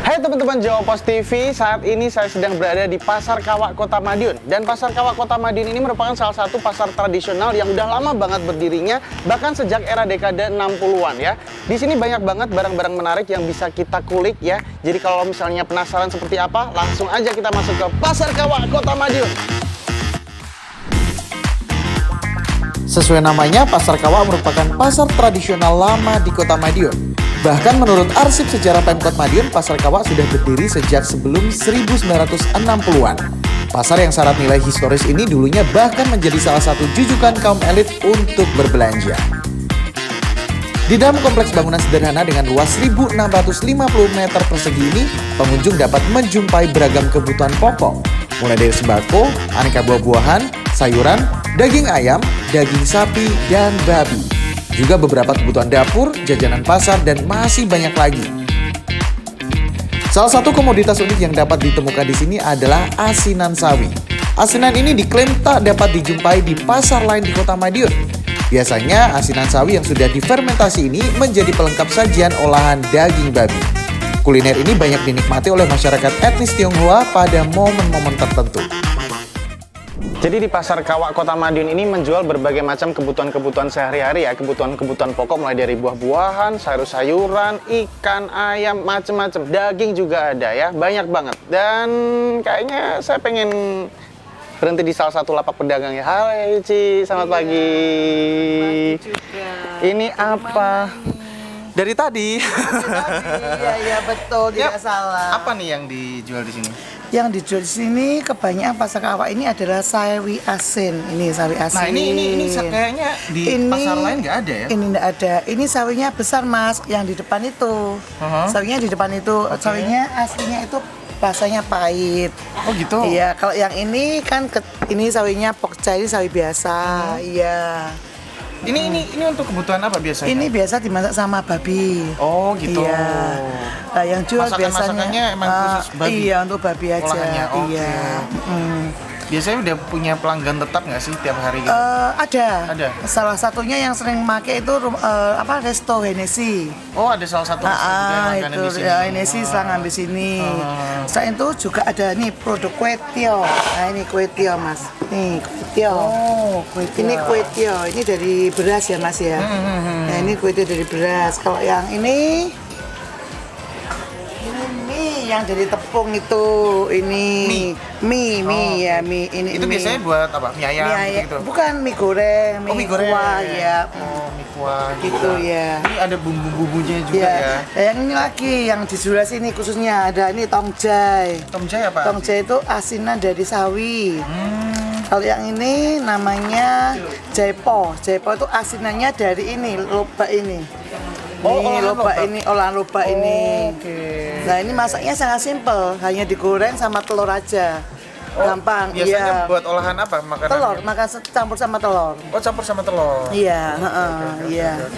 Hai teman-teman Jawa Pos TV, saat ini saya sedang berada di Pasar Kawak Kota Madiun. Dan Pasar Kawak Kota Madiun ini merupakan salah satu pasar tradisional yang udah lama banget berdirinya, bahkan sejak era dekade 60-an ya. Di sini banyak banget barang-barang menarik yang bisa kita kulik ya. Jadi kalau misalnya penasaran seperti apa, langsung aja kita masuk ke Pasar Kawak Kota Madiun. Sesuai namanya, Pasar Kawak merupakan pasar tradisional lama di Kota Madiun. Bahkan menurut arsip sejarah Pemkot Madiun, Pasar Kawak sudah berdiri sejak sebelum 1960-an. Pasar yang syarat nilai historis ini dulunya bahkan menjadi salah satu jujukan kaum elit untuk berbelanja. Di dalam kompleks bangunan sederhana dengan luas 1.650 meter persegi ini, pengunjung dapat menjumpai beragam kebutuhan pokok, mulai dari sembako, aneka buah-buahan, sayuran, daging ayam, daging sapi, dan babi. Juga beberapa kebutuhan dapur, jajanan pasar, dan masih banyak lagi. Salah satu komoditas unik yang dapat ditemukan di sini adalah asinan sawi. Asinan ini diklaim tak dapat dijumpai di pasar lain di Kota Madiun. Biasanya asinan sawi yang sudah difermentasi ini menjadi pelengkap sajian olahan daging babi. Kuliner ini banyak dinikmati oleh masyarakat etnis Tionghoa pada momen-momen tertentu. Jadi di Pasar Kawak Kota Madiun ini menjual berbagai macam kebutuhan-kebutuhan sehari-hari ya, kebutuhan-kebutuhan pokok mulai dari buah-buahan, sayur-sayuran, ikan, ayam, macam-macam, daging juga ada ya, banyak banget. Dan kayaknya saya pengen berhenti di salah satu lapak pedagang ya. Hai Ci, selamat pagi. Ini apa? Dari tadi. Iya betul, tidak salah. Apa nih yang dijual di sini? Yang dijual di sini kebanyakan Pasar Kawak ini adalah sawi asin. Ini sawi asin. Nah ini kayaknya di pasar lain nggak ada ya? Ini nggak ada. Ini sawinya besar Mas, yang di depan itu. Sawinya di depan itu. Sawinya aslinya itu rasanya pahit. Oh gitu? Iya. Kalau yang ini kan ini sawinya pokca, ini sawi biasa. Iya. Ini untuk kebutuhan apa biasanya? Ini biasa dimasak sama babi. Oh gitu. Iya. Nah, yang jual Masakannya biasanya emang khusus babi? Iya, untuk babi aja. Olahannya, oke. Iya. Biasanya udah punya pelanggan tetap nggak sih tiap hari gitu? Ada. Salah satunya yang sering pakai itu Resto Hennessy. Oh ada salah satu resto juga yang langganan di sini. Ya, Hennessy selang ambil sini. Selain itu juga ada nih produk kue tio. Nah ini kue tio Mas. Nih kue tio. Oh kue tio. Ini kue tio. Ini dari beras ya Mas ya. Nah ini kue tio dari beras. Kalau yang ini yang dari tepung itu ini mie ini itu biasanya buat apa? Mie ayam gitu? Bukan mie goreng, mie goreng kuah ya. Oh mie kuah gitu ya. Ini ada bumbu-bumbunya juga ya. Yang ini lagi yang di sebelah sini khususnya ada ini tongcai. Tongcai apa? Tongcai itu asinan dari sawi. Kalau yang ini namanya jaipo. Jaipo itu asinannya dari ini lobak ini. Olahan lobak ini. Okay. Nah ini masaknya sangat simpel, hanya digoreng sama telur aja. Gampang. Biasanya buat olahan apa makanan? Telur, campur sama telur. Oh campur sama telur. Iya, iya.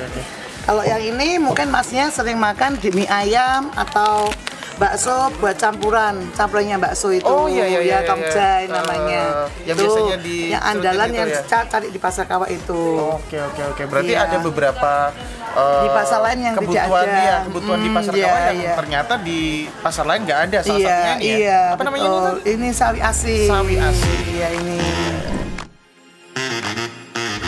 Kalau yang ini mungkin masnya sering makan di mie ayam atau bakso buat campurannya bakso itu. Oh iya. Tongcai namanya. Yang itu, biasanya di yang andalan itu yang ya? cari di Pasar Kawak itu. Oke. Berarti Iya. ada beberapa di pasar lain yang kebutuhan tidak ada. Kebutuhan di Pasar Kawak yang ternyata di pasar lain nggak ada. Salah satunya ini ya. Iya, Apa namanya ini? Ini sawi asin. Sawi asin. Iya ini.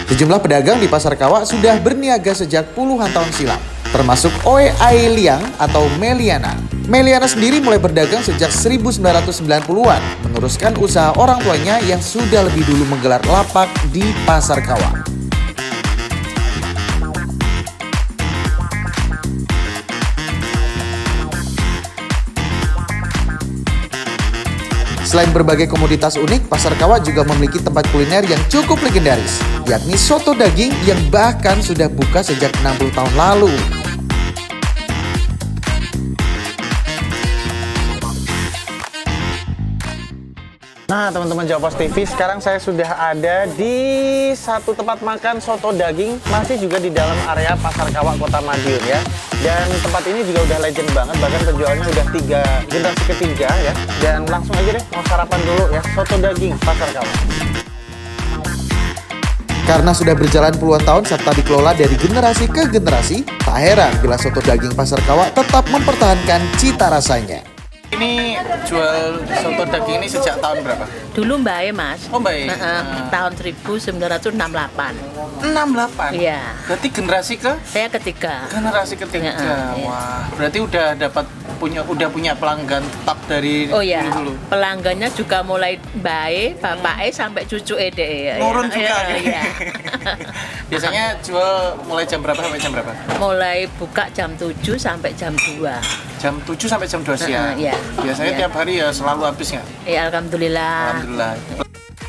Sejumlah pedagang di Pasar Kawak sudah berniaga sejak puluhan tahun silam, termasuk Oe Ailiang atau Meliana. Meliana sendiri mulai berdagang sejak 1990-an, meneruskan usaha orang tuanya yang sudah lebih dulu menggelar lapak di Pasar Kawak. Selain berbagai komoditas unik, Pasar Kawak juga memiliki tempat kuliner yang cukup legendaris, yakni soto daging yang bahkan sudah buka sejak 60 tahun lalu. Nah teman-teman Jawa Pos TV, sekarang saya sudah ada di satu tempat makan soto daging, masih juga di dalam area Pasar Kawak Kota Madiun ya. Dan tempat ini juga udah legend banget, bahkan penjualnya udah generasi ketiga ya. Dan langsung aja deh mau sarapan dulu ya, soto daging Pasar Kawak. Karena sudah berjalan puluhan tahun serta dikelola dari generasi ke generasi, tak heran bila soto daging Pasar Kawak tetap mempertahankan cita rasanya. Ini jual soto daging ini sejak tahun berapa? Dulu Mbak Mas. Oh Mbak. Tahun 1968. 68? Iya. Berarti generasi ke? Saya ketiga. Generasi ketiga. Iya. Wah, berarti udah punya pelanggan tetap dari Oh ya, dulu. pelanggannya juga mulai baik, bapaknya sampai cucu ede. Nurun juga. Iya. Biasanya jual mulai jam berapa sampai jam berapa? Mulai buka jam 7 sampai jam 2. Jam 7 sampai jam 2 siang. Iya. Biasanya Iya. tiap hari ya selalu habis nggak? Ya alhamdulillah. Alhamdulillah.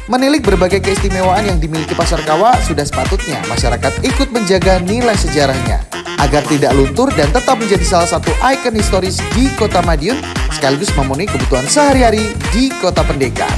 Menilik berbagai keistimewaan yang dimiliki Pasar Kawak, sudah sepatutnya masyarakat ikut menjaga nilai sejarahnya agar tidak luntur dan tetap menjadi salah satu ikon historis di Kota Madiun sekaligus memenuhi kebutuhan sehari-hari di Kota Pendekar.